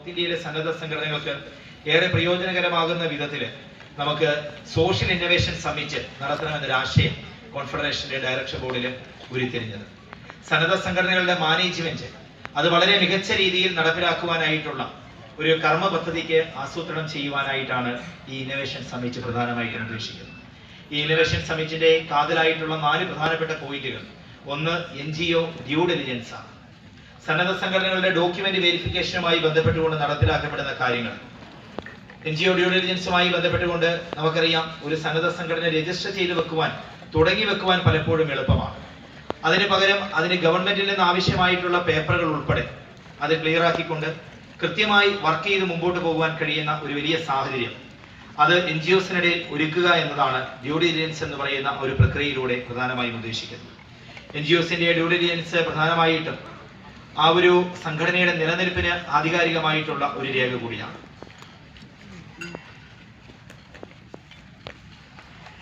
ഇന്ത്യയിലെ സന്നദ്ധ സംഘടനകൾക്ക് ഏറെ പ്രയോജനകരമാകുന്ന വിധത്തിൽ നമുക്ക് സോഷ്യൽ ഇന്നൊവേഷൻ സമ്മിറ്റ് നടത്തണമെന്നൊരു ആശയം കോൺഫെഡറേഷന്റെ ഡയറക്ടർ ബോർഡിൽ ഉരുത്തിരിഞ്ഞത്. സന്നദ്ധ സംഘടനകളുടെ മാനേജ്മെന്റ് അത് വളരെ മികച്ച രീതിയിൽ നടപ്പിലാക്കുവാനായിട്ടുള്ള ഒരു കർമ്മ പദ്ധതിക്ക് ആസൂത്രണം ചെയ്യുവാനായിട്ടാണ് ഈ ഇന്നൊവേഷൻ സമ്മിറ്റ് പ്രധാനമായിട്ടും ഉദ്ദേശിക്കുന്നത്. ഈ ഇന്നൊവേഷൻ സമ്മിറ്റിന്റെ കാതലായിട്ടുള്ള 4 പ്രധാനപ്പെട്ട പോയിന്റുകൾ. ഒന്ന്, NGO ഡ്യൂ ഡിലിജൻസ് ആണ്. സന്നദ്ധ സംഘടനകളുടെ ഡോക്യുമെന്റ് വെരിഫിക്കേഷനുമായി ബന്ധപ്പെട്ടുകൊണ്ട് നടപ്പിലാക്കപ്പെടുന്ന കാര്യങ്ങൾ. NGO ഡ്യൂ ഡിലിജൻസുമായി ബന്ധപ്പെട്ടുകൊണ്ട് നമുക്കറിയാം, ഒരു സന്നദ്ധ സംഘടന രജിസ്റ്റർ ചെയ്ത് തുടങ്ങി വെക്കുവാൻ പലപ്പോഴും എളുപ്പമാണ്. അതിന് പകരം അതിന് ഗവൺമെന്റിൽ നിന്ന് ആവശ്യമായിട്ടുള്ള പേപ്പറുകൾ ഉൾപ്പെടെ അത് ക്ലിയർ ആക്കിക്കൊണ്ട് കൃത്യമായി വർക്ക് ചെയ്ത് മുമ്പോട്ട് പോകുവാൻ കഴിയുന്ന ഒരു വലിയ സാഹചര്യം അത് NGOസിനിടയിൽ ഒരുക്കുക എന്നതാണ് ഡ്യൂ ഡിലിജൻസ് എന്ന് പറയുന്ന ഒരു പ്രക്രിയയിലൂടെ പ്രധാനമായും ഉദ്ദേശിക്കുന്നത്. NGOസിന്റെ ഡ്യൂ ഡിലിജൻസ് പ്രധാനമായിട്ടും ആ ഒരു സംഘടനയുടെ നിലനിൽപ്പിന് ആധികാരികമായിട്ടുള്ള ഒരു രേഖ കൂടിയാണ്.